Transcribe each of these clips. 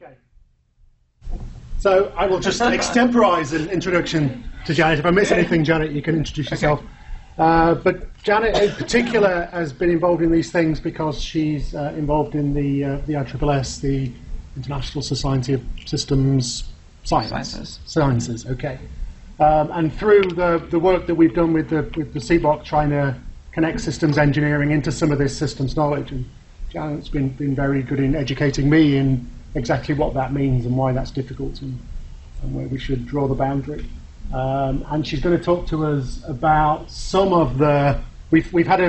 Okay. So I will just extemporize an introduction to Janet. If I miss anything, Janet, you can introduce yourself. But Janet, in particular, has been involved in these things because she's involved in the ISSS, the International Society of Systems Sciences. Okay. And through the work that we've done with the CBOC, trying to connect systems engineering into some of this systems knowledge, and Janet's been very good in educating me in exactly what that means and why that's difficult and where we should draw the boundary. And she's going to talk to us about some of the... We've had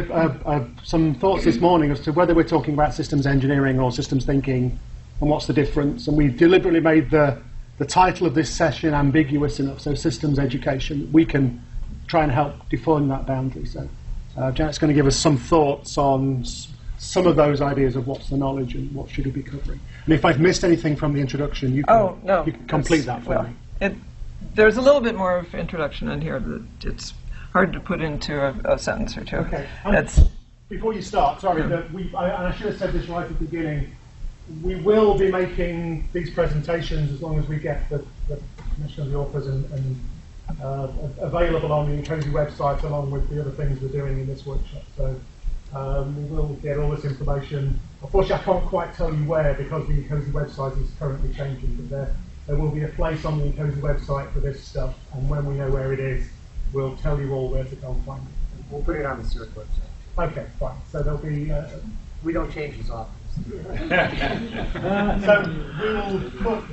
some thoughts this morning as to whether we're talking about systems engineering or systems thinking and what's the difference. And we've deliberately made the title of this session ambiguous enough, so systems education. We can try and help define that boundary. So Janet's going to give us some thoughts on some of those ideas of what's the knowledge and what should we be covering. And if I've missed anything from the introduction, you can, you can complete that for me. There's a little bit more of introduction in here that it's hard to put into a sentence or two. Okay. Before you start, sorry, I should have said this right at the beginning. We will be making these presentations as long as we get the permission of the authors and available on the Cozy website along with the other things we're doing in this workshop. So we will get all this information. Unfortunately, I can't quite tell you where because the Cozy website is currently changing, but there will be a place on the Cozy website for this stuff, and when we know where it is, we'll tell you all where to go and find it. We'll put it on the Stewart website. Okay, fine. So there'll be... we don't change these often. So we will put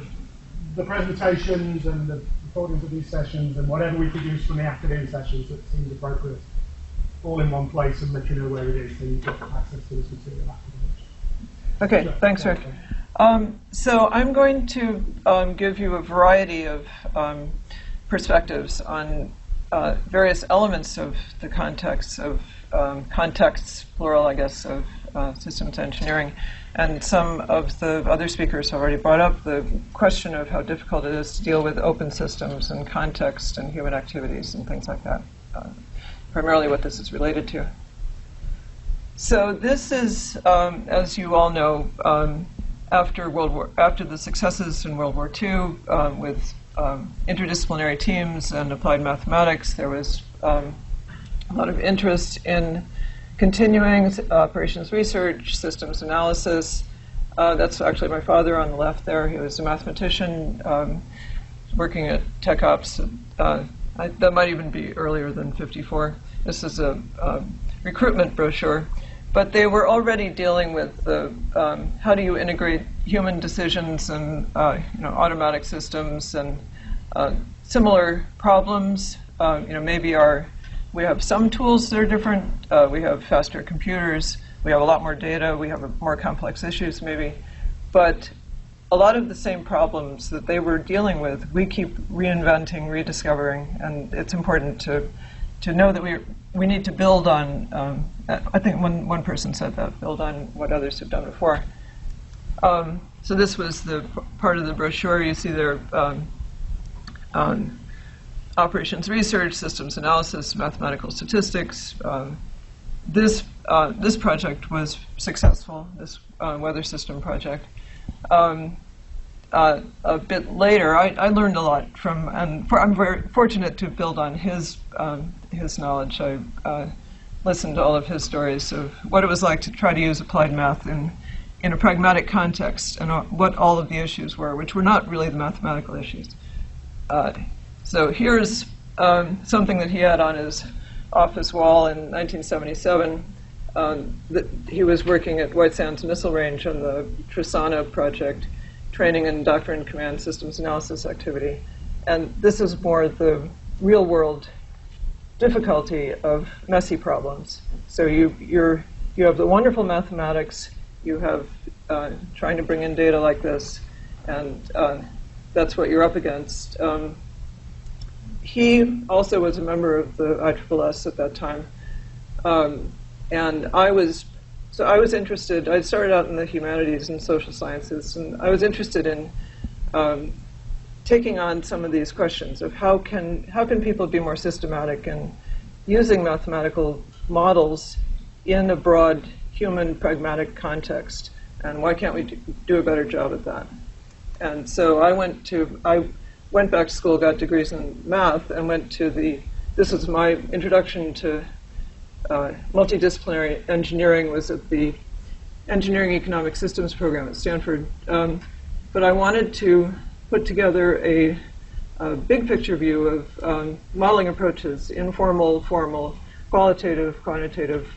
the presentations and the recordings of these sessions and whatever we produce from the afternoon sessions that seems appropriate all in one place and let you know where it is so you've got access to this material afterwards. Okay, thanks, Rick. So I'm going to give you a variety of perspectives on various elements of the context of contexts, plural, I guess, of systems engineering. And some of the other speakers already brought up the question of how difficult it is to deal with open systems and context and human activities and things like that. Primarily what this is related to. So this is, as you all know, after the successes in World War II with interdisciplinary teams and applied mathematics, there was a lot of interest in continuing operations research, systems analysis. That's actually my father on the left there. He was a mathematician working at Tech Ops. That might even be earlier than '54. This is a recruitment brochure. But they were already dealing with the how do you integrate human decisions and automatic systems and similar problems. Maybe we have some tools that are different. We have faster computers. We have a lot more data. We have more complex issues maybe. But a lot of the same problems that they were dealing with, we keep reinventing, rediscovering, and it's important to know that we need to build on, I think one person said that, build on what others have done before. So this was the part of the brochure. You see there operations research, systems analysis, mathematical statistics. This project was successful, this weather system project. A bit later, I learned a lot from, and I'm very fortunate to build on his knowledge. I listened to all of his stories of what it was like to try to use applied math in a pragmatic context and what all of the issues were, which were not really the mathematical issues. So here's something that he had on his office wall in 1977. He was working at White Sands Missile Range on the Trisana project, training and doctrine and command systems analysis activity. And this is more the real world difficulty of messy problems. So you have the wonderful mathematics, you have trying to bring in data like this, and that's what you're up against. He also was a member of the ISSS at that time. And I was interested, I started out in the humanities and social sciences, and I was interested in taking on some of these questions of how can people be more systematic in using mathematical models in a broad human pragmatic context, and why can't we do a better job at that? And so I went back to school, got degrees in math, and went to this was my introduction to multidisciplinary engineering, was at the Engineering Economic Systems program at Stanford. But I wanted to put together a big picture view of modeling approaches, informal, formal, qualitative, quantitative,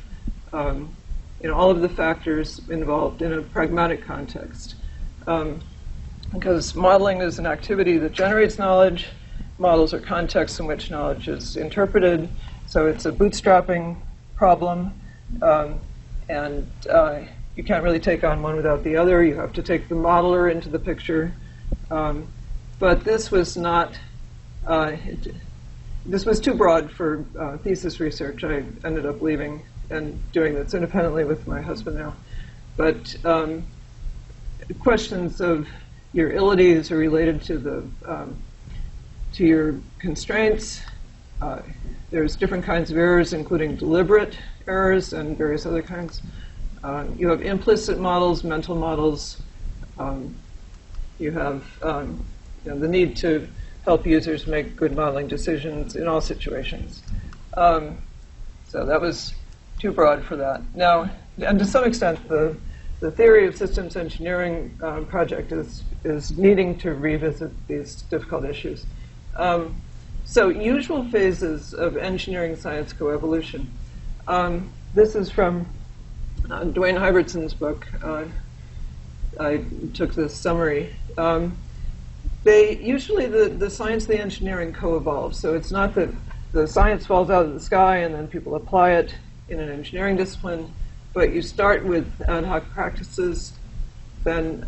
all of the factors involved in a pragmatic context. Because modeling is an activity that generates knowledge. Models are contexts in which knowledge is interpreted. So it's a bootstrapping problem. And you can't really take on one without the other. You have to take the modeler into the picture. But this was not, this was too broad for thesis research. I ended up leaving and doing this independently with my husband now. But questions of your abilities are related to to your constraints. There's different kinds of errors, including deliberate errors and various other kinds. You have implicit models, mental models. You have the need to help users make good modeling decisions in all situations. So that was too broad for that. Now, and to some extent, the theory of systems engineering project is needing to revisit these difficult issues. So usual phases of engineering science coevolution. This is from Dwayne Hybertson's book. I took this summary. Usually the science and the engineering co-evolve. So it's not that the science falls out of the sky and then people apply it in an engineering discipline, but you start with ad hoc practices, then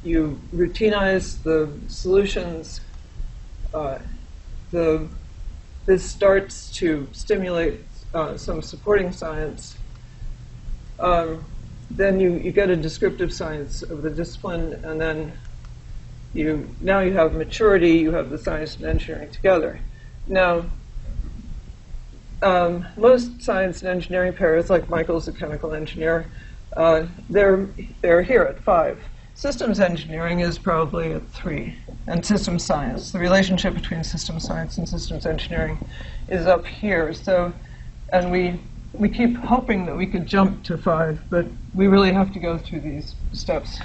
you routinize the solutions. This starts to stimulate some supporting science. Then you get a descriptive science of the discipline, and then now you have maturity, you have the science and engineering together. Now, most science and engineering pairs, like Michael's a chemical engineer, they're here at 5. Systems engineering is probably at 3, and systems science. The relationship between systems science and systems engineering is up here. So, and we keep hoping that we could jump to 5, but we really have to go through these steps.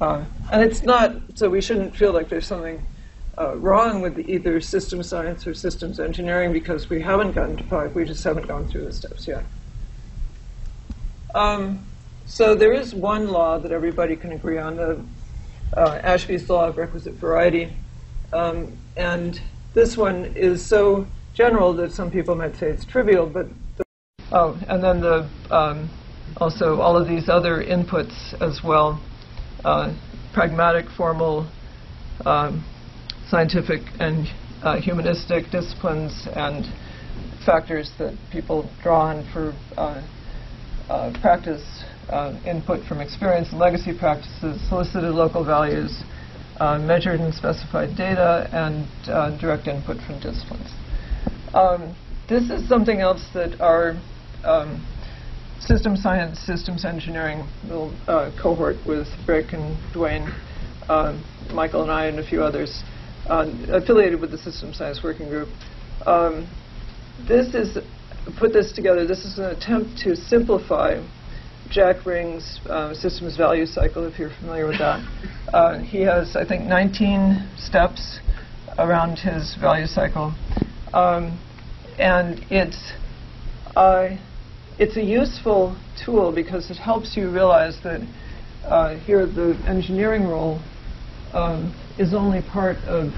And it's not, so we shouldn't feel like there's something wrong with either systems science or systems engineering because we haven't gotten to 5, we just haven't gone through the steps yet. So there is one law that everybody can agree on, the Ashbys Log of requisite variety. And this one is so general that some people might say it's trivial, but and then also all of these other inputs as well, pragmatic, formal, scientific and humanistic disciplines, and factors that people draw on for practice, input from experience and legacy practices, solicited local values, measured and specified data, and direct input from disciplines. This is something else that our systems science, systems engineering little cohort with Rick and Dwayne, Michael and I and a few others affiliated with the systems science working group. Put this together. This is an attempt to simplify Jack Ring's systems value cycle, if you're familiar with that. He has, I think, 19 steps around his value cycle. And it's a useful tool because it helps you realize that here the engineering role is only part of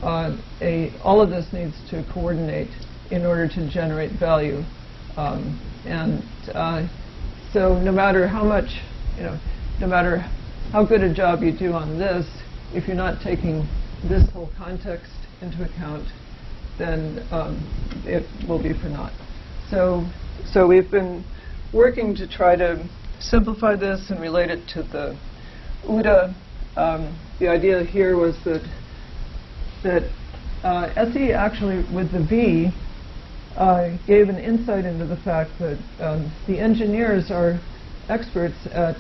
all of this needs to coordinate in order to generate value. So no matter how much, no matter how good a job you do on this, if you're not taking this whole context into account, then it will be for naught. So we've been working to try to simplify this and relate it to the OODA. The idea here was that SE actually, with the V, gave an insight into the fact that the engineers are experts at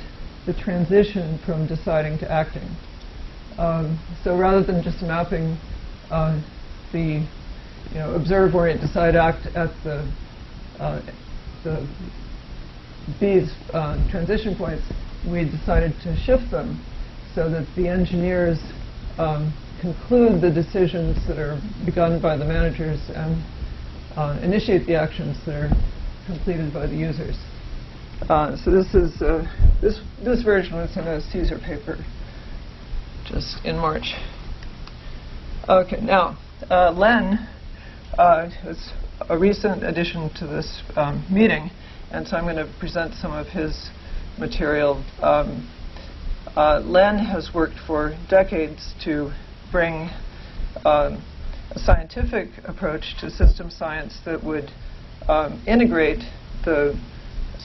the transition from deciding to acting. So rather than just mapping the observe, orient, decide, act at the these transition points, we decided to shift them so that the engineers conclude the decisions that are begun by the managers and initiate the actions that are completed by the users. So this is this version was in a Caesar paper just in March. Okay, now Len is a recent addition to this meeting, and so I'm going to present some of his material. Len has worked for decades to bring a scientific approach to system science that would integrate the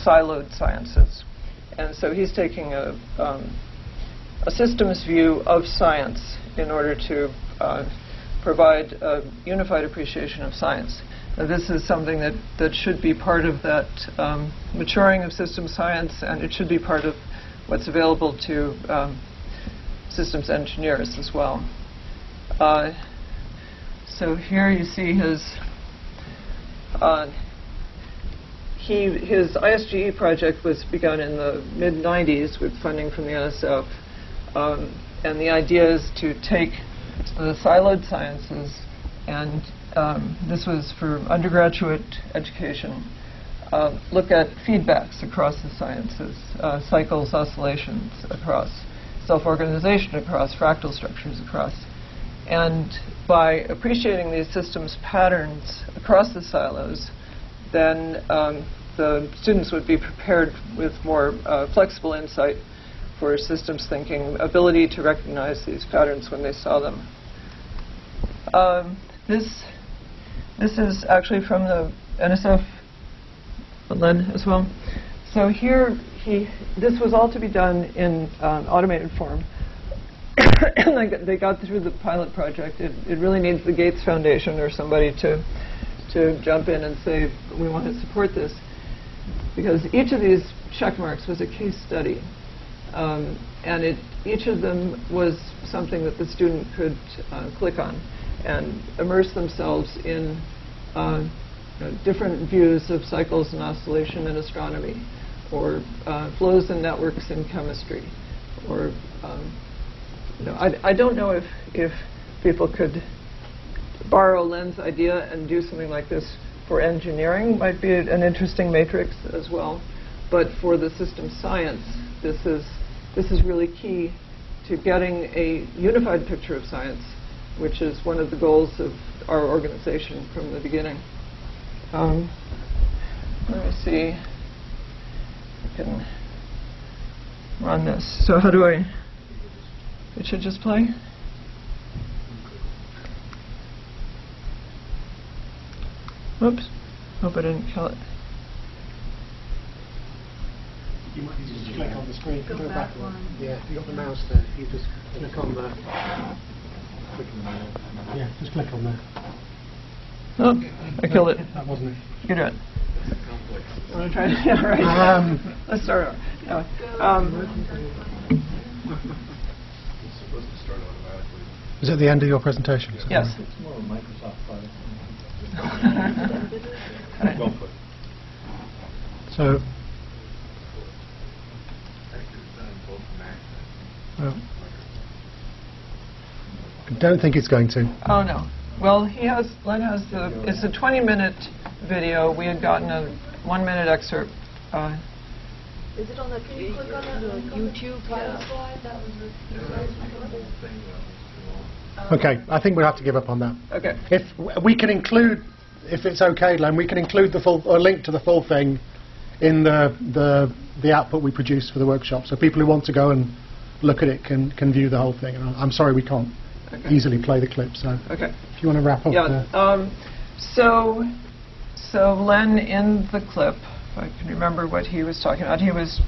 siloed sciences. And so he's taking a systems view of science in order to provide a unified appreciation of science. Now, this is something that should be part of that maturing of system science, and it should be part of what's available to systems engineers as well. So here you see his ISGE project was begun in the mid-90s with funding from the NSF, and the idea is to take the siloed sciences, and this was for undergraduate education, look at feedbacks across the sciences, cycles, oscillations across, self-organization across, fractal structures across. And by appreciating these systems patterns across the silos, then the students would be prepared with more flexible insight for systems thinking, ability to recognize these patterns when they saw them. This is actually from the NSF Blend as well. So here, this was all to be done in automated form. And they got through the pilot project. It really needs the Gates Foundation or somebody to jump in and say, we want to support this. Because each of these check marks was a case study. And each of them was something that the student could click on and immerse themselves in different views of cycles and oscillation in astronomy, or flows and networks in chemistry, or I don't know if people could borrow Len's idea and do something like this for engineering. Might be an interesting matrix as well, but for the system science, this is really key to getting a unified picture of science, which is one of the goals of our organization from the beginning. Let me see. I can run this. So how do I? It should just play. Oops. Hope I didn't kill it. You might need to just click on the screen. Go back one. Yeah, you got the mouse there. You just click on the. Click on the. Yeah, just click on there. Oh, I killed it. That wasn't it. You do it. I'm going to try to. Yeah, right. Let's start over. No. Is it the end of your presentation? Yes. It's more a Microsoft product. So. I don't think it's going to. Oh no. Well, Len has it's a 20-minute video. We had gotten a 1-minute excerpt. Is it on the, can you click on that YouTube slide? That was Okay, I think we'll have to give up on that. Okay. If we can include, if it's okay, Len, we can include the full, or link to the full thing in the output we produce for the workshop, so people who want to go and look at it can view the whole thing. And I'm sorry we can't easily play the clip, so okay. If you want to wrap up. Yeah. So Len, in the clip, if I can remember what he was talking about, he was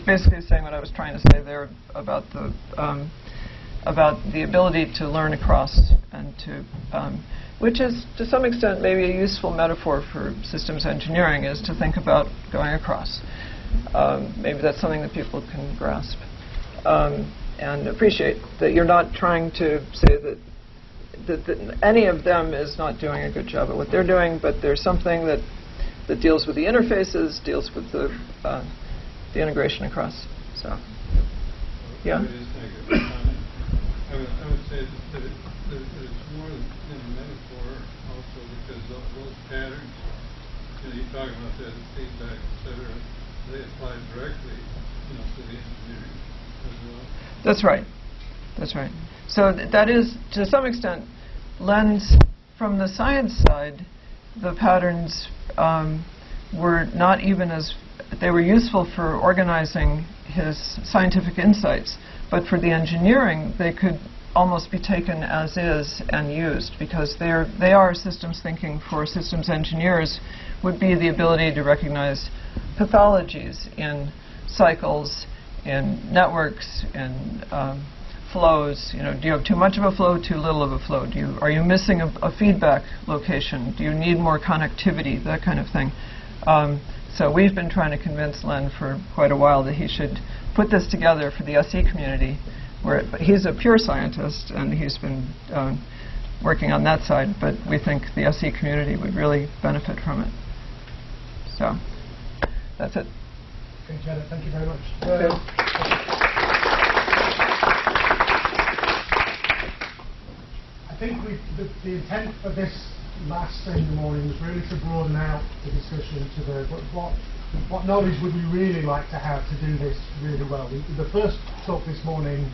basically saying what I was trying to say there about the ability to learn across, and to which is to some extent maybe a useful metaphor for systems engineering, is to think about going across. Maybe that's something that people can grasp. and appreciate that you're not trying to say that any of them is not doing a good job at what they're doing, but there's something that deals with the interfaces, deals with the integration across. So, yeah. I would say that it's more than a metaphor also, because those patterns, you talk about that feedback, et cetera, they apply directly, to the engineering as well. That's right. That's right. So that is, to some extent, lens from the science side. The patterns were not even as, they were useful for organizing his scientific insights, but for the engineering, they could almost be taken as is and used, because they are systems thinking. For systems engineers would be the ability to recognize pathologies in cycles, in networks, in flows. Do you have too much of a flow, too little of a flow? Are you missing a feedback location? Do you need more connectivity? That kind of thing. So we've been trying to convince Len for quite a while that he should put this together for the SE community, where he's a pure scientist and he's been working on that side, but we think the SE community would really benefit from it. So that's it. Okay, Janet, thank you very much. I think the intent for this last thing in the morning was really to broaden out the discussion to what knowledge would we really like to have to do this really well. The first talk this morning,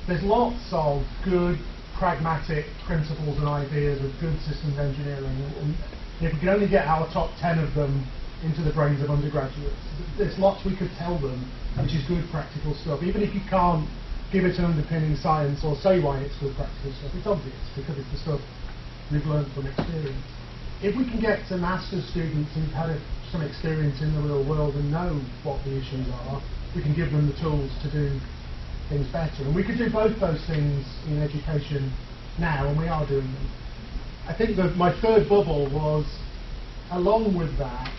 there's lots of good pragmatic principles and ideas of good systems engineering, and if we can only get our top 10 of them into the brains of undergraduates, there's lots we could tell them, which is good practical stuff. Even if you can't give it an underpinning science or say why it's good practical stuff, it's obvious because it's the stuff we've learned from experience. If we can get to master's students who've had some experience in the real world and know what the issues are, we can give them the tools to do things better. And we could do both those things in education now, and we are doing them. I think that my third bubble was, along with that,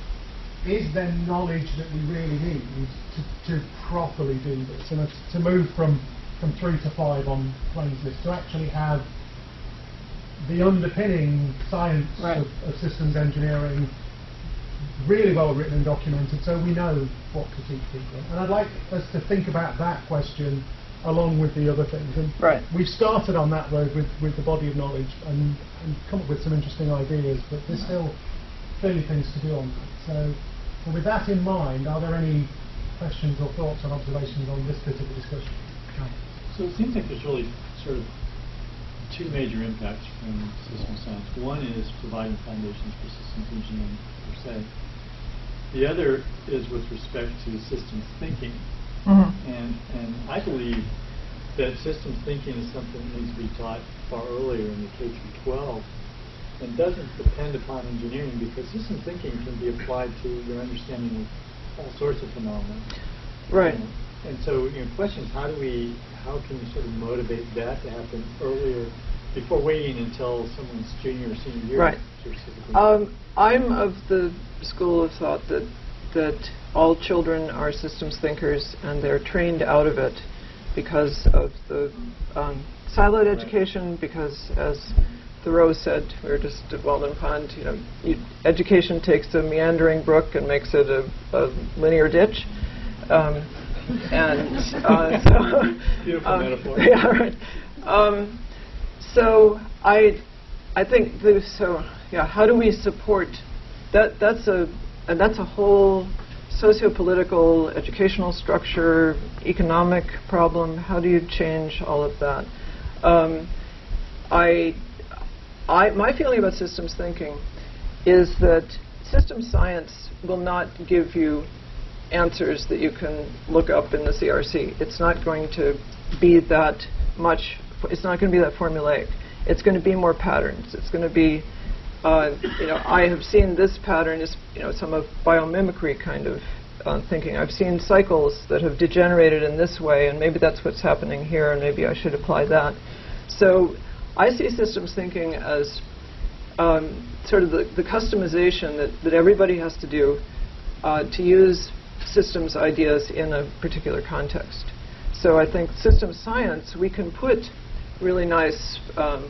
is there knowledge that we really need to properly do this, and to move from 3 to 5 on Plain's list, to actually have the underpinning science of systems engineering really well written and documented, so we know what to teach people. And I'd like us to think about that question along with the other things. And we've started on that road with the body of knowledge and come up with some interesting ideas, but there's still clearly things to do on that. So with that in mind, are there any questions or thoughts or observations on this particular discussion? So it seems like there's really sort of two major impacts from systems science. One is providing foundations for systems engineering per se. The other is with respect to systems thinking. And I believe that systems thinking is something that needs to be taught far earlier in the K through 12 and doesn't depend upon engineering, because systems thinking can be applied to your understanding of all sorts of phenomena. Right. And so, the question is, how can you sort of motivate that to happen earlier, before waiting until someone's junior or senior year? Right. I'm of the school of thought that all children are systems thinkers, and they're trained out of it because of the siloed education, because, as Thoreau said, we were just at Walden Pond, education takes a meandering brook and makes it a linear ditch. Beautiful metaphor. Yeah, right. So I think how do we support that? That's a whole socio-political, educational structure, economic problem. How do you change all of that? My feeling about systems thinking is that systems science will not give you answers that you can look up in the CRC. It's not going to be that much. It's not going to be that formulaic. It's going to be more patterns. It's going to be, I have seen this pattern as, some of biomimicry kind of thinking. I've seen cycles that have degenerated in this way, and maybe that's what's happening here, and maybe I should apply that. So I see systems thinking as sort of the customization that everybody has to do to use systems ideas in a particular context. So I think system science, we can put really nice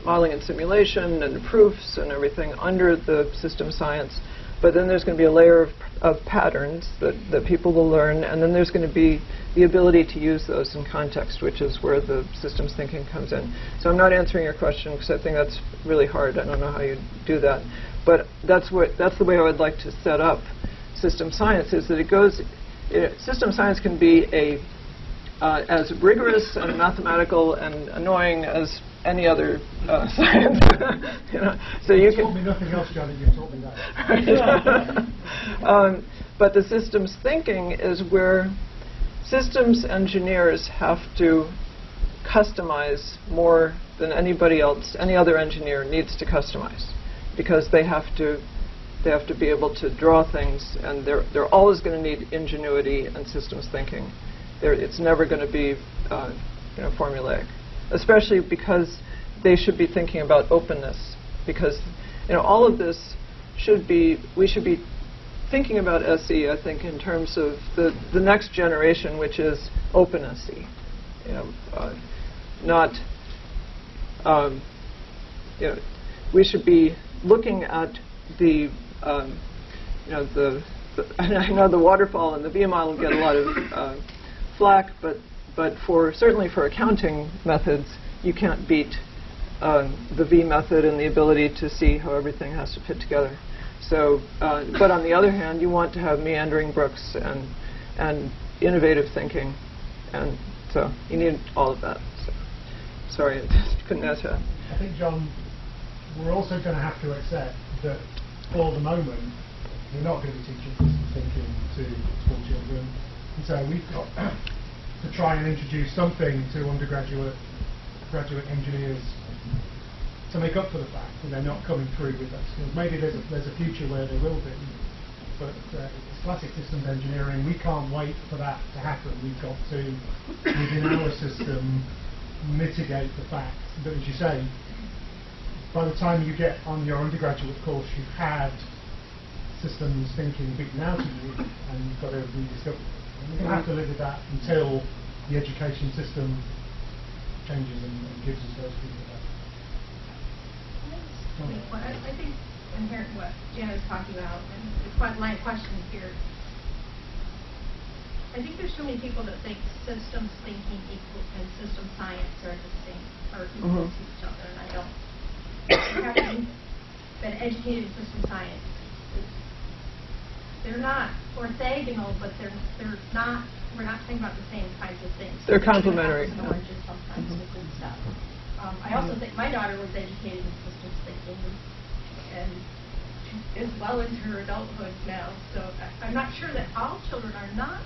modeling and simulation and proofs and everything under the system science, but then there's going to be a layer of patterns that people will learn, and then there's going to be the ability to use those in context, which is where the systems thinking comes in. So I'm not answering your question because I think that's really hard. I don't know how you do that. But that's the way I would like to set up system science, is that system science can be as rigorous and mathematical and annoying as any other science. So you taught me nothing else, Johnny. You taught me that. But the systems thinking is where systems engineers have to customize more than anybody else, any other engineer needs to customize, because they have to be able to draw things, and they're always going to need ingenuity and systems thinking. It's never going to be formulaic, especially because they should be thinking about openness, because all of this we should be thinking about SE, I think, in terms of the next generation, which is open SE. We should be looking at the I know the waterfall and the V model get a lot of flack, but certainly for accounting methods, you can't beat the V method and the ability to see how everything has to fit together. So, but on the other hand, you want to have meandering brooks and innovative thinking, and so you need all of that. So, sorry, I couldn't answer that. I think, John, we're also going to have to accept that for the moment, we're not going to be teaching systems thinking to school children, and so we've got to try and introduce something to graduate engineers to make up for the fact that they're not coming through with those skills. Maybe there's a future where they will be, but it's classic systems engineering. We can't wait for that to happen. We've got to, within our system, mitigate the fact that, as you say, by the time you get on your undergraduate course, you've had systems thinking beaten out of you, and you've got to rediscover it. And we're going to have to live with that until the education system changes and gives us those people back. I think inherent what Jan was talking about, and the line of questions here, I think there's so many people that think systems thinking and system science are the same, or equal to each other, and I don't. Having been educated in system science, they're not orthogonal, but they're not. We're not thinking about the same kinds of things. They're complementary. Oranges sometimes with good stuff. I also think my daughter was educated in systems thinking and is well into her adulthood now. So I'm not sure that all children are not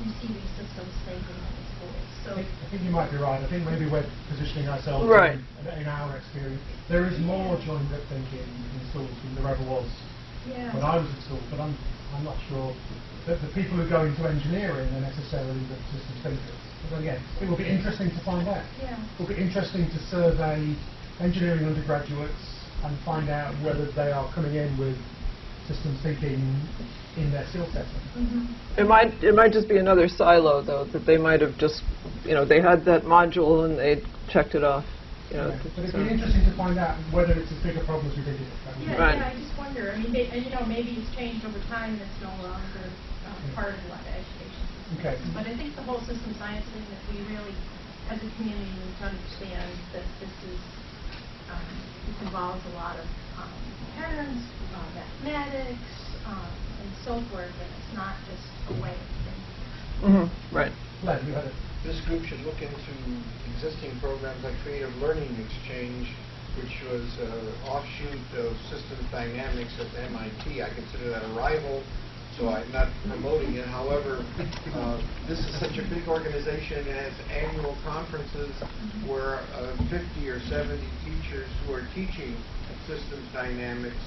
receiving systems thinking in schools. So I think you might be right. I think maybe we're positioning ourselves in our experience. There is more joined up thinking in schools than there ever was when I was at school, but I'm not sure that the people who go into engineering are necessarily the systems thinkers. But again, it will be interesting to find out. Yeah. It will be interesting to survey engineering undergraduates and find out whether they are coming in with systems thinking in their skill set. It might just be another silo, though, that they might have just, they had that module and they checked it off. But it'd be interesting to find out whether it's as big a problem as we think it is. Yeah, I just wonder. I mean, maybe it's changed over time and it's no longer part of what education system is. But I think the whole system science thing that we really, as a community, need to understand that this involves a lot of patterns, mathematics, and so forth, and it's not just a way of thinking. Right. This group should look into existing programs like Creative Learning Exchange, which was an offshoot of Systems Dynamics at MIT. I consider that a rival, so I'm not promoting it. However, this is such a big organization and has annual conferences where 50 or 70 teachers who are teaching Systems Dynamics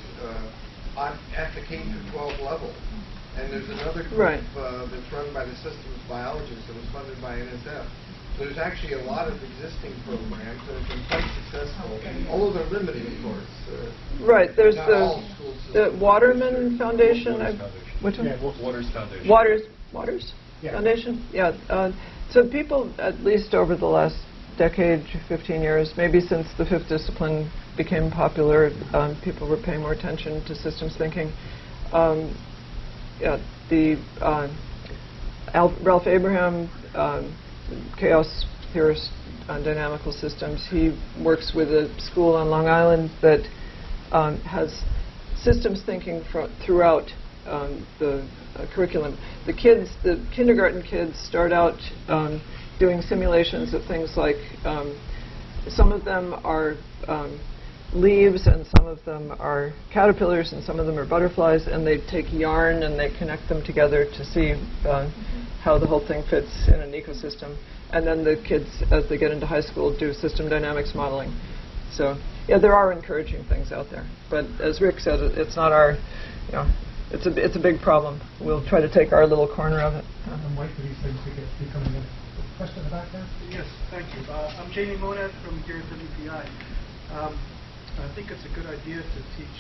at the K-12 level. And there's another group that's run by the systems biologists that was funded by NSF. So there's actually a lot of existing programs that have been quite successful, although they're limited, of course. Right. There's the Waterman Foundation. Waters Foundation. Waters Yeah. Foundation. Yeah. So people, at least over the last decade, 15 years, maybe since the fifth discipline became popular, people were paying more attention to systems thinking. Ralph Abraham, chaos theorist on dynamical systems, he works with a school on Long Island that has systems thinking throughout the curriculum. The kindergarten kids start out doing simulations of things like some of them are leaves and some of them are caterpillars and some of them are butterflies, and they take yarn and they connect them together to see how the whole thing fits in an ecosystem. And then the kids, as they get into high school, do system dynamics modeling. So yeah, there are encouraging things out there. But as Rick said, it's not our, it's a big problem. We'll try to take our little corner of it. And wait for these things to get becoming a question at the back there. Yes, thank you. I'm Jamie Monad from here at WPI. I think it's a good idea to teach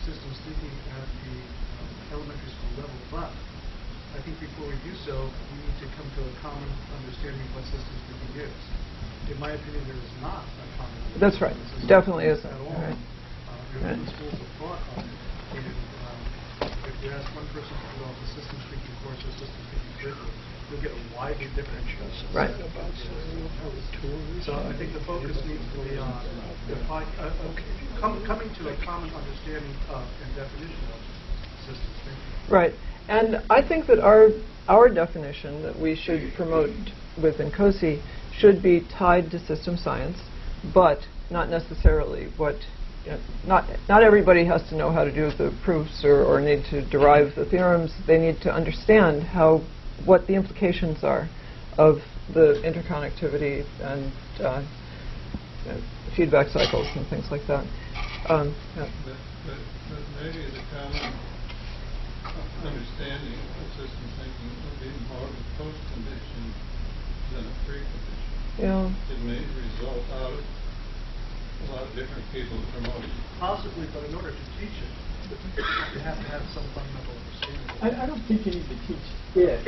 systems thinking at the elementary school level, but I think before we do so, we need to come to a common understanding of what systems thinking is. In my opinion, there is not a common understanding. That's right. Definitely isn't. At all. Right. There are different schools of thought on it. And if you ask one person to develop a systems thinking course or systems thinking curriculum, you'll get a widely different right. So I think the focus needs to be on coming to a common understanding of and definition of systems thinking. Right. And I think that our definition that we should promote within COSI should be tied to system science, but not necessarily what, not everybody has to know how to do the proofs or need to derive the theorems. They need to understand what the implications are of the interconnectivity and feedback cycles and things like that. But maybe the common understanding of systems thinking would be more of a post-condition than a pre-condition. Yeah. It may result out of a lot of different people promoting. Possibly, but in order to teach it, you have to have some fundamental understanding. I don't think you need to teach it.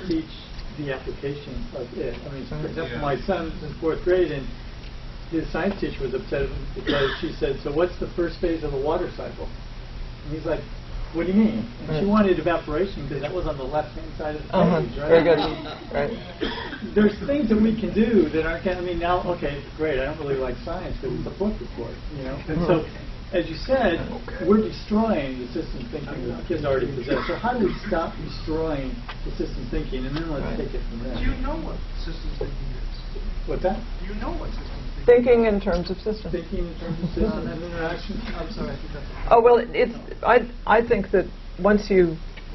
Teach the application of it. I mean, for example, my son's in 4th grade, and his science teacher was upset with him because she said, "So what's the first phase of a water cycle?" And he's like, "What do you mean?" And she wanted evaporation because that was on the left-hand side of the page, right? Very good. Right. There's things that we can do that aren't. I mean, now, okay, great. I don't really like science because it's a book report, And so, as you said, we're destroying the systems thinking that the kids already possess. So how do we stop destroying the systems thinking, and then let's take it from there? Do you know what systems thinking is? What's that? Do you know what systems thinking is? Thinking in terms of systems. Thinking in terms of system and interaction. I'm sorry, I think that's... Oh, well, I think that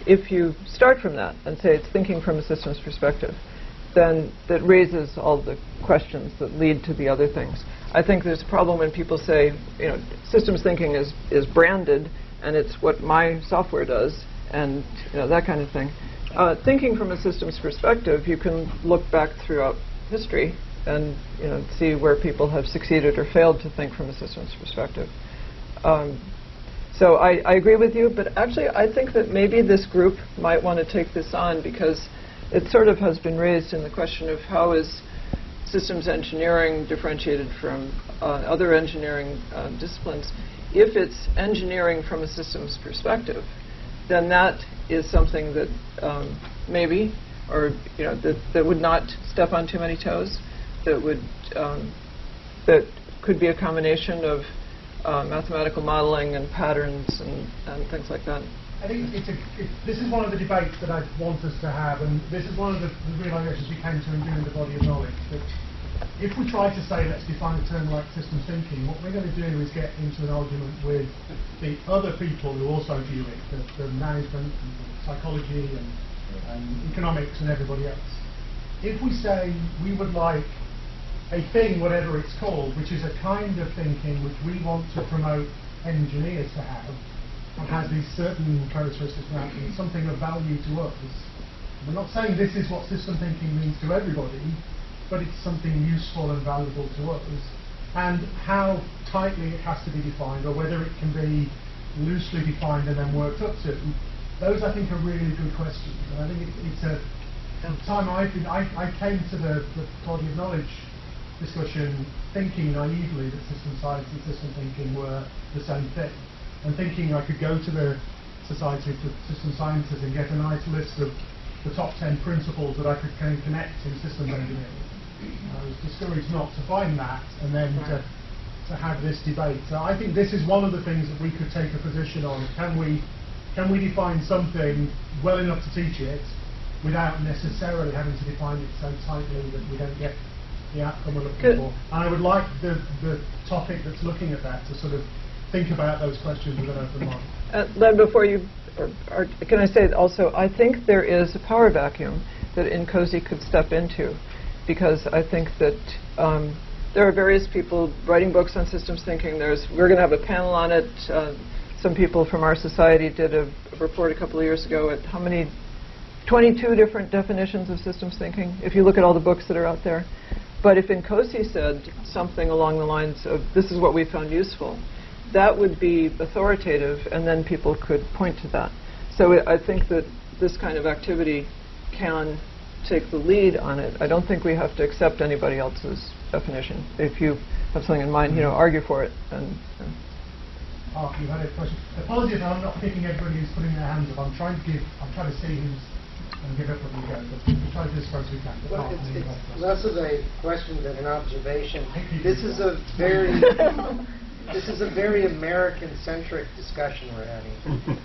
if you start from that and say it's thinking from a systems perspective, then that raises all the questions that lead to the other things. I think there's a problem when people say, systems thinking is branded and it's what my software does and that kind of thing. Thinking from a systems perspective, you can look back throughout history and see where people have succeeded or failed to think from a systems perspective. So I agree with you, but actually I think that maybe this group might want to take this on because it sort of has been raised in the question of how is systems engineering differentiated from other engineering disciplines. If it's engineering from a systems perspective, then that is something that maybe, or that would not step on too many toes, that could be a combination of mathematical modeling and patterns and things like that. I think this is one of the debates that I want us to have, and this is one of the realizations we came to in doing the body of knowledge, that if we try to say, let's define a term like systems thinking, what we're going to do is get into an argument with the other people who also view it, the management and psychology and economics and everybody else. If we say we would like a thing, whatever it's called, which is a kind of thinking which we want to promote engineers to have, and has these certain characteristics around it, something of value to us. We're not saying this is what system thinking means to everybody, but it's something useful and valuable to us. And how tightly it has to be defined, or whether it can be loosely defined and then worked up to, those I think are really good questions. And I think the time I came to the body of knowledge discussion thinking naively that system science and system thinking were the same thing, and thinking I could go to the Society for System Sciences and get a nice list of the top 10 principles that I could connect to systems engineering. I was discouraged not to find that, and then to have this debate. So I think this is one of the things that we could take a position on. Can we define something well enough to teach it without necessarily having to define it so tightly that we don't get the outcome we're looking for? And I would like the topic that's looking at that to sort of think about those questions with an open mind. Len, before you, can I say also, I think there is a power vacuum that INCOSE could step into, because I think that there are various people writing books on systems thinking. We're going to have a panel on it. Some people from our society did a report a couple of years ago at how many, 22 different definitions of systems thinking, if you look at all the books that are out there. But if INCOSE said something along the lines of, this is what we found useful, that would be authoritative, and then people could point to that. So I think that this kind of activity can take the lead on it. I don't think we have to accept anybody else's definition. If you have something in mind, argue for it. And Mark, you had a question. Apologies if I'm not picking everybody who's putting their hands up. I'm trying to see who's and give everybody a go. But we'll try to do as far as we can. Well, it's less of a question than an observation. This is a very American-centric discussion we're having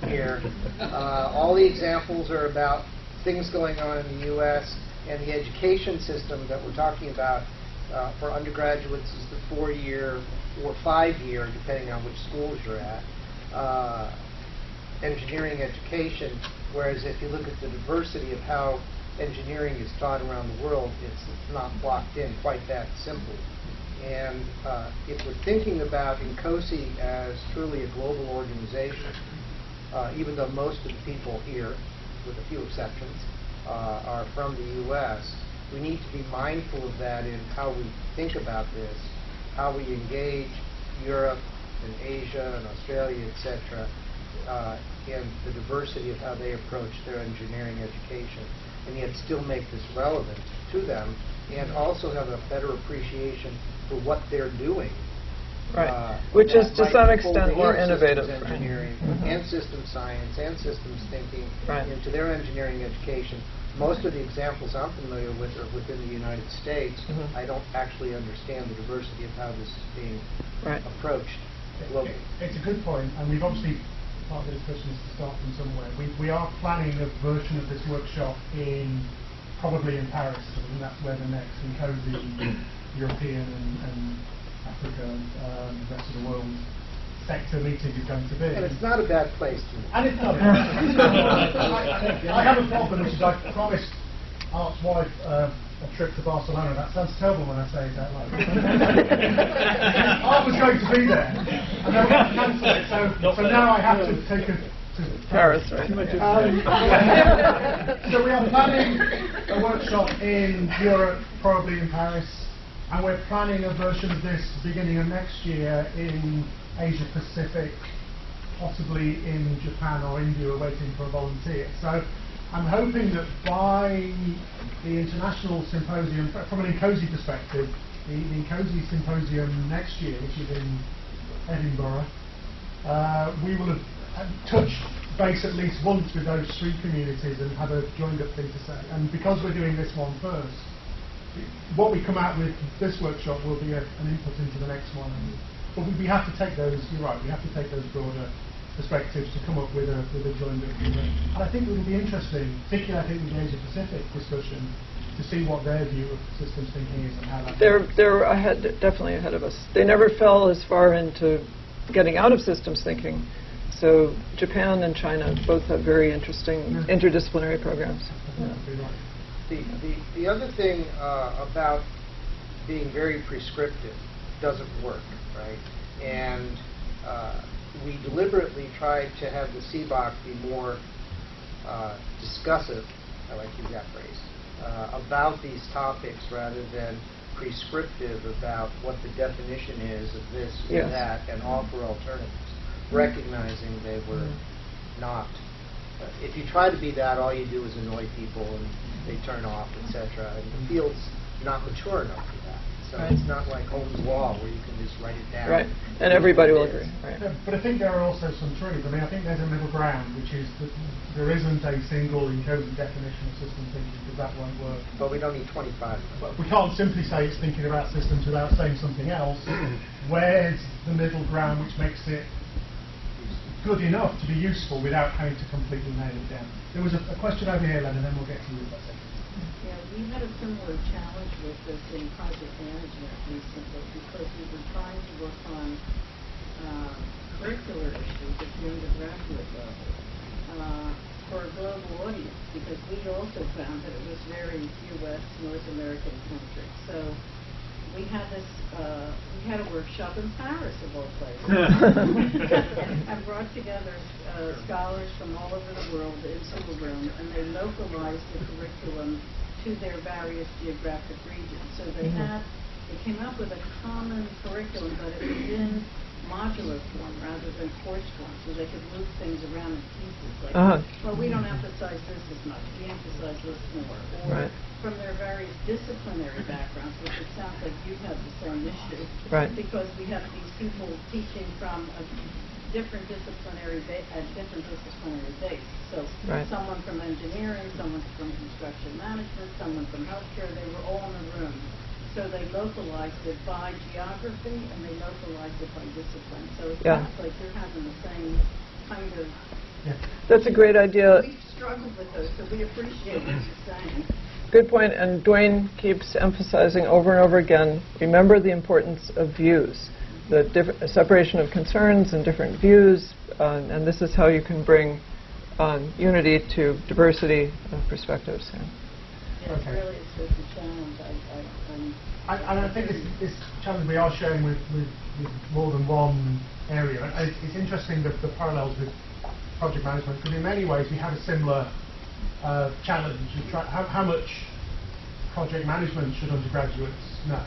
here. All the examples are about things going on in the U.S., and the education system that we're talking about for undergraduates is the 4-year or 5-year, depending on which schools you're at, engineering education, whereas if you look at the diversity of how engineering is taught around the world, it's not blocked in quite that simple. And if we're thinking about INCOSE as truly a global organization, even though most of the people here, with a few exceptions, are from the U.S., we need to be mindful of that in how we think about this, how we engage Europe and Asia and Australia, etc., in the diversity of how they approach their engineering education, and yet still make this relevant to them, and also have a better appreciation for what they're doing. Right, which is to some extent more innovative. Systems engineering and system science and systems thinking into their engineering education. Most of the examples I'm familiar with are within the United States. I don't actually understand the diversity of how this is being approached globally. It's a good point, and we've obviously, part of the discussion is to start from somewhere. We are planning a version of this workshop probably in Paris. I think that's where the next INCOSE European and Africa, the rest of the world sector meeting is going to be. And it's not a bad place to. And it's not a bad place. I have a problem, which is I promised Art's wife a trip to Barcelona. That sounds terrible when I say it out loud. Art was going to be there, and then we had to cancel it, so now I have to take her to Paris, right? So we are planning a workshop in Europe, probably in Paris, and we're planning a version of this beginning of next year in Asia Pacific, possibly in Japan or India. We're waiting for a volunteer. So I'm hoping that by the international symposium, from an INCOSE perspective, the INCOSE symposium next year, which is in Edinburgh, we will have touched base at least once with those 3 communities and have a joined up thing to say. And because we're doing this one first, what we come out with this workshop will be an input into the next one. But we have to take those, you're right, we have to take those broader perspectives to come up with a joined up view. And I think it will be interesting, particularly I think with the Asia Pacific discussion, to see what their view of systems thinking is and how that They're ahead, definitely ahead of us. They never fell as far into getting out of systems thinking. So Japan and China both have very interesting interdisciplinary programs. The other thing about being very prescriptive doesn't work, right? And we deliberately tried to have the CBOC be more discussive, I like to use that phrase, about these topics rather than prescriptive about what the definition is of this or that, and offer alternatives, recognizing they were not. If you try to be that, all you do is annoy people, and they turn off, etc. And the field's not mature enough for that. So Right. it's not like Ohm's law where you can just write it down. Right, and everybody will agree. Right. But I think there are also some truths. I mean, I think there's a middle ground, which is that there isn't a single encoded definition of system thinking, because that won't work. But we don't need 25. But we can't simply say it's thinking about systems without saying something else. Where's the middle ground which makes it good enough to be useful without having to completely nail it down? There was a question over here, Len, and then we'll get to you. That's it. Yeah, we had a similar challenge with this in project management recently because we were trying to work on curricular issues at the undergraduate level for a global audience, because we also found that it was very U.S. North American centric. So we had this, we had a workshop in Paris of all places, and brought together scholars from all over the world into a room, and they localized the curriculum to their various geographic regions. So they came up with a common curriculum, but it was in modular form rather than course form, so they could move things around in pieces. Like, well, we don't emphasize this as much, we emphasize this more. Or from their various disciplinary backgrounds, which it sounds like you have the same issue. Right. Because we have these people teaching from a different disciplinary base. So someone from engineering, someone from construction management, someone from healthcare, they were all in the room. So they localized it by geography and they localized it by discipline. So it sounds like you're having the same kind of... That's a great idea. We've struggled with those, so we appreciate what you're saying. Good point, and Dwayne keeps emphasizing over and over again, remember the importance of views, the separation of concerns and different views, and this is how you can bring unity to diversity of perspectives. It's really a challenge. I think this challenge we are sharing with more than one area. It's interesting the parallels with project management, because in many ways we have a similar challenge. How much project management should undergraduates know?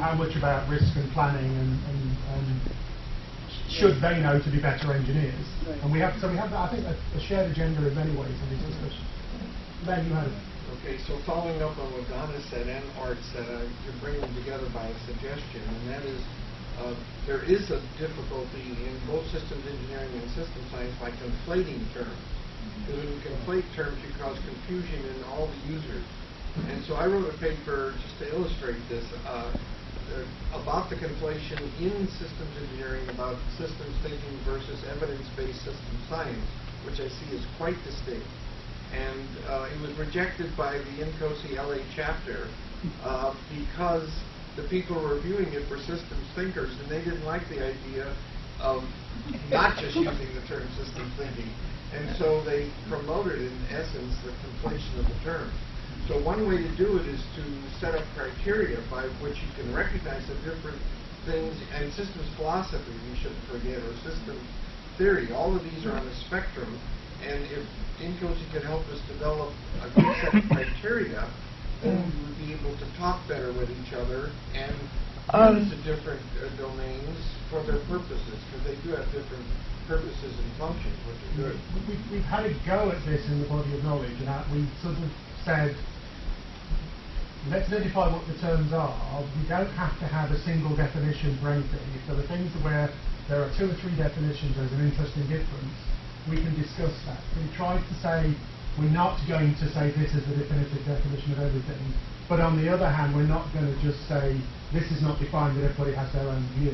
How much about risk and planning and should they know to be better engineers? Right. And we have that, I think, a shared agenda in many ways in these discussions. Ben, you had it. Okay, so following up on what Donna said and Art said, you're bringing them together by a suggestion, and that is there is a difficulty in both systems engineering and systems science by conflating terms. Because when you conflate terms, you cause confusion in all the users. And so I wrote a paper just to illustrate this about the conflation in systems engineering about systems thinking versus evidence-based systems science, which I see as quite distinct. And it was rejected by the NCOSE LA chapter because the people were reviewing it for systems thinkers, and they didn't like the idea of not just using the term systems thinking. And so they promoted, in essence, the conflation of the terms. So one way to do it is to set up criteria by which you can recognize the different things, and systems philosophy, we shouldn't forget, or systems theory. All of these are on a spectrum, and if NCOSE can help us develop a good set of criteria, then we would be able to talk better with each other and use the different domains for their purposes, because they do have different purposes and functions, which are good. We've had a go at this in the body of knowledge, and we sort of said, let's identify what the terms are. We don't have to have a single definition for anything. If there are things where there are 2 or 3 definitions, there's an interesting difference, we can discuss that. We tried to say, we're not going to say this is the definitive definition of everything, but on the other hand, we're not going to just say, this is not defined, that everybody has their own view.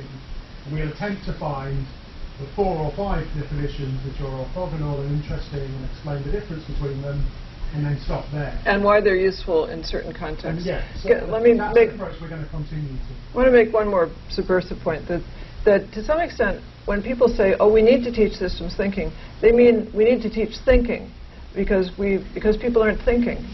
We'll attempt to find the 4 or 5 definitions which are orthogonal and interesting and explain the difference between them, and then stop there. And why they're useful in certain contexts. So let me that's make the approach we're going to continue to. I want to make one more subversive point, that to some extent, when people say, oh, we need to teach systems thinking, they mean we need to teach thinking because people aren't thinking.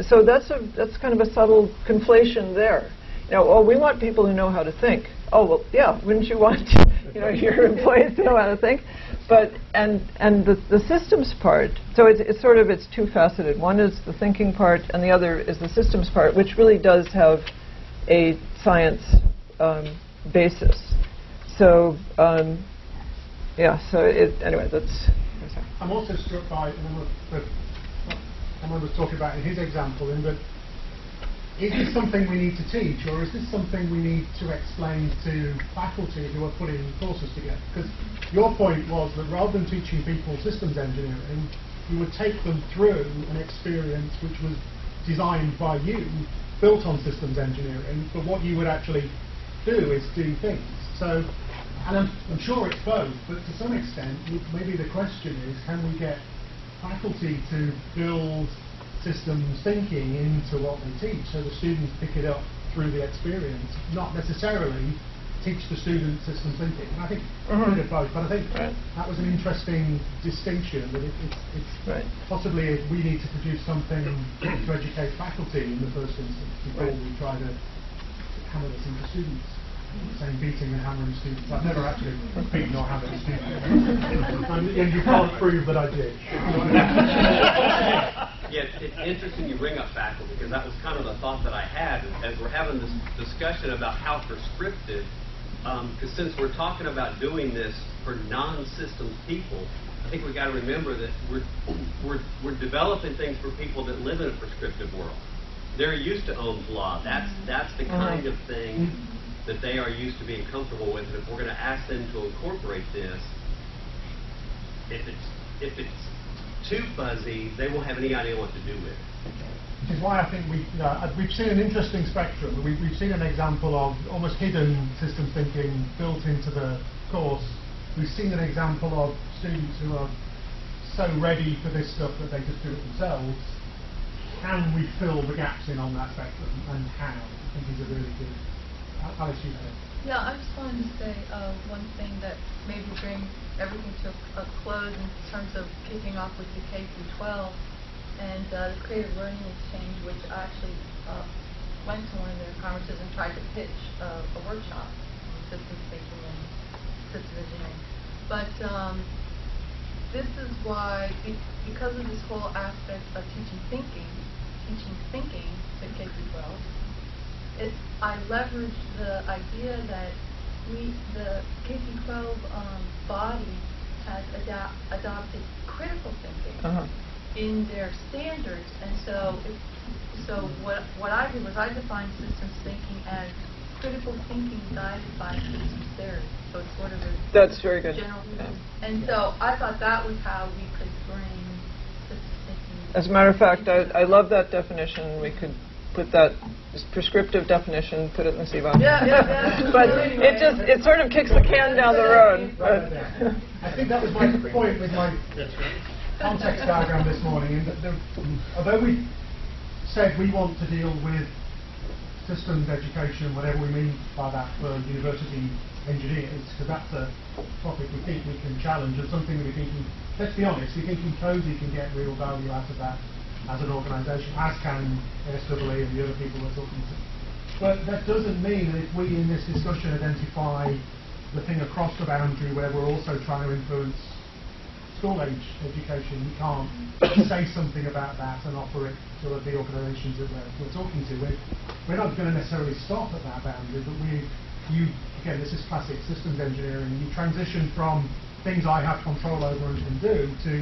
So that's kind of a subtle conflation there. Oh, we want people who know how to think. Oh, well, yeah, wouldn't you want your employees to know how to think? But and the systems part, so it's two-faceted. One is the thinking part, and the other is the systems part, which really does have a science basis. So anyway, that's. I'm also struck by, someone was talking about in his example, in that is this something we need to teach, or is this something we need to explain to faculty who are putting courses together? Because your point was that rather than teaching people systems engineering, you would take them through an experience which was designed by you, built on systems engineering, but what you would actually do is do things. So, and I'm sure it's both, but to some extent, maybe the question is, can we get faculty to build systems thinking into what they teach, so the students pick it up through the experience, not necessarily teach the students systems thinking. And I think we did both, but I think that was an interesting distinction, that it's possibly we need to produce something to educate faculty in the first instance before we try to hammer this into students. Saying beating and hammering students. I've never actually beaten or hammered a student. And you can't prove that I did. Yeah, it's interesting you bring up faculty, because that was kind of the thought that I had as we're having this discussion about how prescriptive, because since we're talking about doing this for non-systems people, I think we've got to remember that we're developing things for people that live in a prescriptive world. They're used to Ohm's law. That's the kind of thing that they are used to being comfortable with, and if we're going to ask them to incorporate this, if it's too fuzzy, they won't have any idea what to do with it. Which is why I think we've seen an interesting spectrum. We've seen an example of almost hidden systems thinking built into the course. We've seen an example of students who are so ready for this stuff that they just do it themselves. Can we fill the gaps in on that spectrum, and how? I think is a really good. Alice, you had it. Yeah, I just wanted to say one thing that maybe brings everything to a close in terms of kicking off with the K through 12 and the creative learning exchange, which I actually went to one of their conferences and tried to pitch a workshop on systems thinking and systems engineering. But this is why, because of this whole aspect of teaching thinking to K through 12, I leveraged the idea that the K-12 body has adopted critical thinking in their standards, and so what I did was I defined systems thinking as critical thinking guided by systems theory. So it's sort of a that's very good. General, and so I thought that was how we could bring systems thinking. As a matter of fact, I love that definition. We could put that prescriptive definition, put it in the C-box. Yeah. But it sort of kicks the can down the road. I think that was my point with my context diagram this morning. In that although we said we want to deal with systems education, whatever we mean by that for university engineers, because that's a topic we think we can challenge and something we think, let's be honest, we think Cozy can get real value out of that as an organisation, as can NSF and the other people we're talking to. But that doesn't mean that if we in this discussion identify the thing across the boundary where we're also trying to influence school-age education, we can't say something about that and offer it to the organisations that we're talking to. We're not going to necessarily stop at that boundary, but again, this is classic systems engineering. You transition from things I have control over and can do to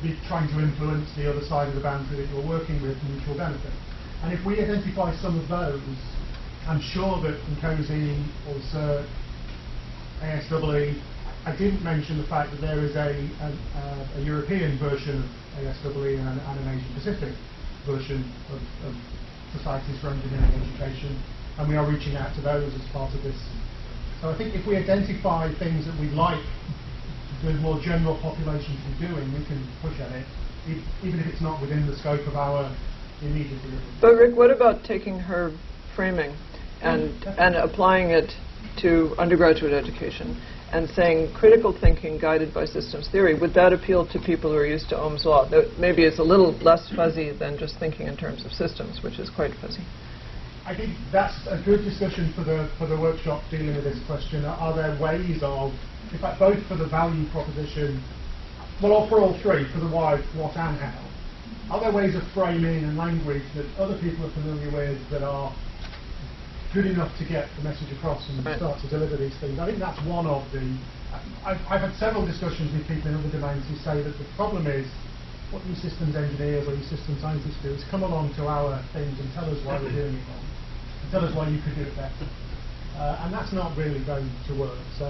be trying to influence the other side of the boundary that you're working with for mutual benefit. And if we identify some of those, I'm sure that in COSI or CERT, ASEE, I didn't mention the fact that there is a European version of ASEE and an Asian Pacific version of Societies for Engineering Education, and we are reaching out to those as part of this. So I think if we identify things that we'd like the more general population to be doing, we can push at it, even if it's not within the scope of our immediate delivery. But Rick, what about taking her framing and applying it to undergraduate education and saying critical thinking guided by systems theory? Would that appeal to people who are used to Ohm's law? That maybe it's a little less fuzzy than just thinking in terms of systems, which is quite fuzzy. I think that's a good discussion for the workshop dealing with this question. Are there ways of, in fact, both for the value proposition, well, for all three, for the why, what, and how, are there ways of framing and language that other people are familiar with that are good enough to get the message across and start to deliver these things? I think that's one of the... I've had several discussions with people in other domains who say that the problem is what you systems engineers or you system scientists do is come along to our things and tell us why we're doing it wrong, and tell us why you could do it better. And that's not really going to work. So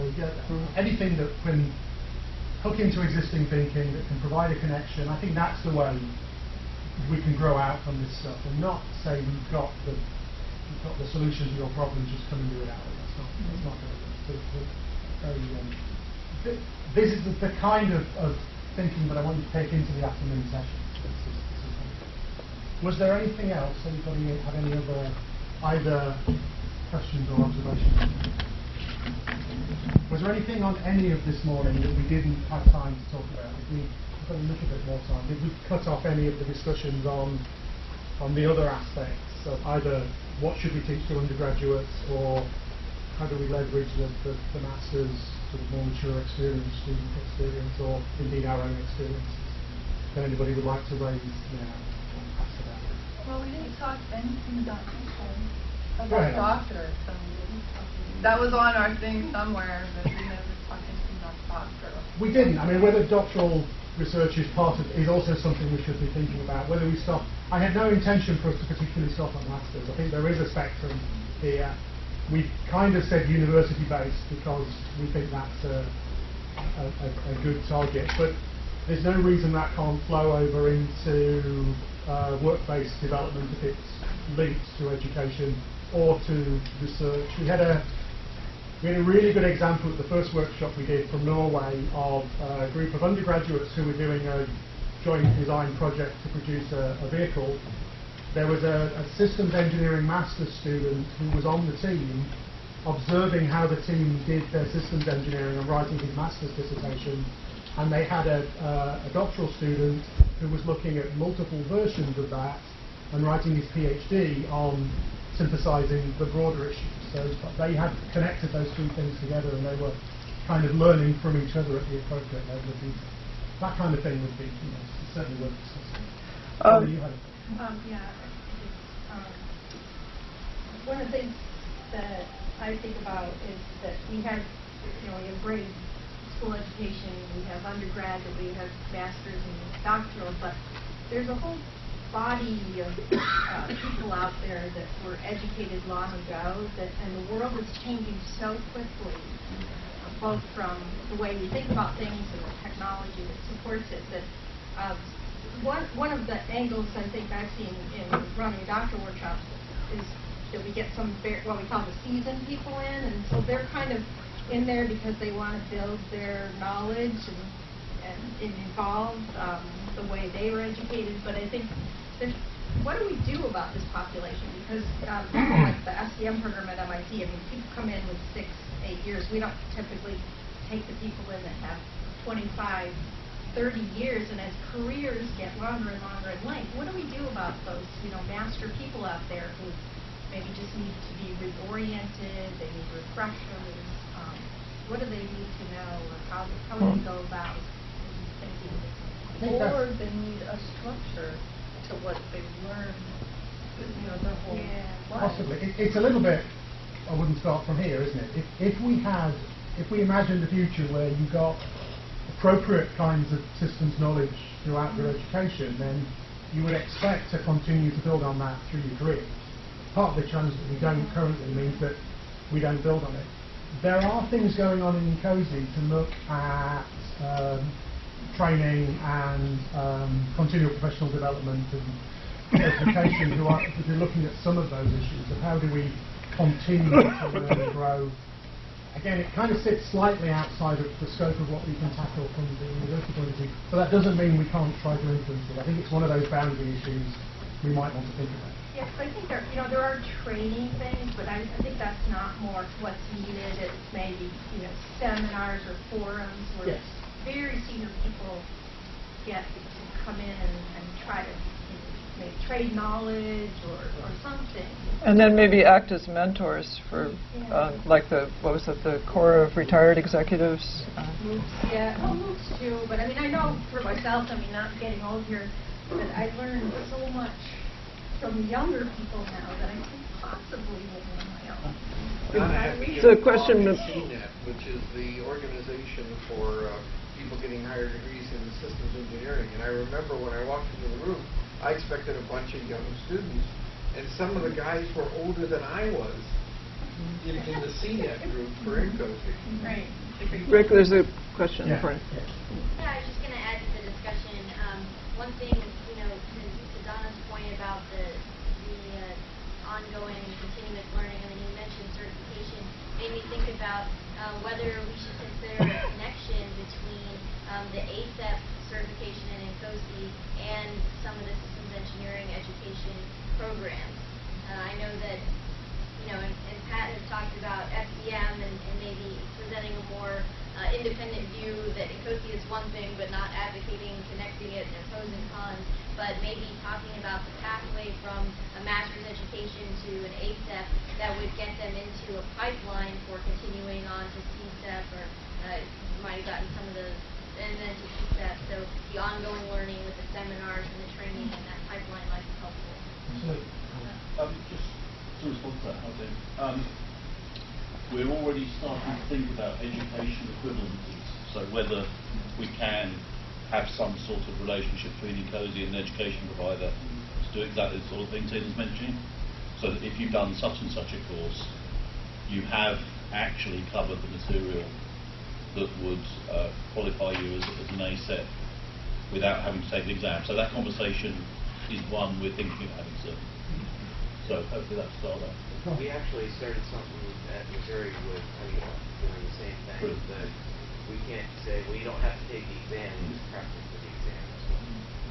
anything that can hook into existing thinking, that can provide a connection, I think that's the way we can grow out from this stuff, and not say we've got the solution to your problem, just come and do it out. That's not going to work. This is the kind of thinking that I want you to take into the afternoon session. Was there anything else? Anybody have any other either questions or observations? Was there anything on any of this morning that we didn't have time to talk about? If we got a little bit more time, did we cut off any of the discussions on the other aspects of either what should we teach to undergraduates, or how do we leverage the master's sort of more mature experience, student experience, or indeed our own experience? If anybody would like to raise now, after that. Well, we didn't talk anything about Go ahead. doctorate. So that was on our thing somewhere, but we never talked anything about doctorate. We didn't. I mean, whether doctoral research is is also something we should be thinking about. Whether we stop. I had no intention for us to particularly stop at masters. I think there is a spectrum here. We've kind of said university-based because we think that's a good target, but there's no reason that can't flow over into work-based development if it's linked to education or to research. We had a really good example at the first workshop we did from Norway of a group of undergraduates who were doing a joint design project to produce a vehicle. There was a systems engineering master's student who was on the team observing how the team did their systems engineering and writing his master's dissertation, and they had a doctoral student who was looking at multiple versions of that and writing his PhD on synthesizing the broader issues. So they had connected those two things together, and they were kind of learning from each other at the appropriate level of detail. That kind of thing would be certainly worth discussing. You had one of the things that I think about is that we have great school education, we have undergraduate, we have master's and doctoral, but there's a whole body of people out there that were educated long ago, and the world is changing so quickly, both from the way we think about things and the technology that supports it, that one of the angles I think I've seen in running doctoral workshops is that we get some what we call the seasoned people in, and so they're kind of in there because they want to build their knowledge and involve the way they were educated. But I think what do we do about this population? Because people like the SCM program at MIT, I mean, people come in with 6, 8 years. We don't typically take the people in that have 25, 30 years, and as careers get longer and longer in length, what do we do about those, master people out there who maybe just need to be reoriented, they need refreshers? What do they need to know, or how do we go about thinking differently? Or they need a structure to what they've learned, their whole life. Possibly. It's a little bit, I wouldn't start from here, isn't it? If we imagined a future where you got appropriate kinds of systems knowledge throughout your education, then you would expect to continue to build on that through your career. Part of the challenge that we don't currently means that we don't build on it. There are things going on in COSI to look at training and continual professional development and education who are looking at some of those issues of how do we continue to learn and grow. Again, it kind of sits slightly outside of the scope of what we can tackle from the university point of view, but that doesn't mean we can't try to influence it. I think it's one of those boundary issues we might want to think about. Yes, I think there are training things, but I think that's not more what's needed. It's maybe seminars or forums where very senior people get to come in and try to maybe trade knowledge or something. And then maybe act as mentors for like the core of retired executives. MOOCs too. But I mean, I know for myself, not getting old here, that I learned so much from younger people now that I think possibly will on my own. So the question is, CNET, which is the organization for people getting higher degrees in systems engineering. And I remember when I walked into the room, I expected a bunch of young students, and some of the guys were older than I was in the CNET group for INCOSE. Right. Rick, there's a question in front. Yeah, I was just going to add to the discussion. One thing, to Donna's point about the ongoing continuous learning, and then you mentioned certification, made me think about whether we should consider a connection between the ASEP certification in INCOSE and some of the systems engineering education programs. I know that, and Pat has talked about FEM and maybe presenting a more independent view that INCOSE is one thing, but not advocating connecting it and pros and cons, but maybe talking about the pathway from a master's education to an ASEP that would get them into a pipeline for continuing on to CSEP, or you might have gotten some of the, and then to CSEP. So the ongoing learning with the seminars and the training and that pipeline might be helpful. So, just to respond to that, I think, we're already starting to think about education equivalencies. So whether we can have some sort of relationship between INCOSE and an education provider to do exactly the sort of thing Tina's mentioning. So that if you've done such and such a course, you have actually covered the material that would qualify you as an ASEP without having to take the exam. So that conversation is one we're thinking of having soon. So hopefully that's started out. We actually started something at Missouri with Honeywell doing the same thing. But we can't say, well, you don't have to take the exam, you just practice for the exam as well.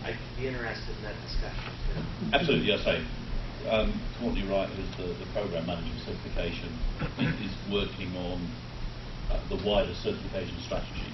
I'd be interested in that discussion too. Absolutely, yes. Courtney Wright, who's the program manager of certification, is working on the wider certification strategy.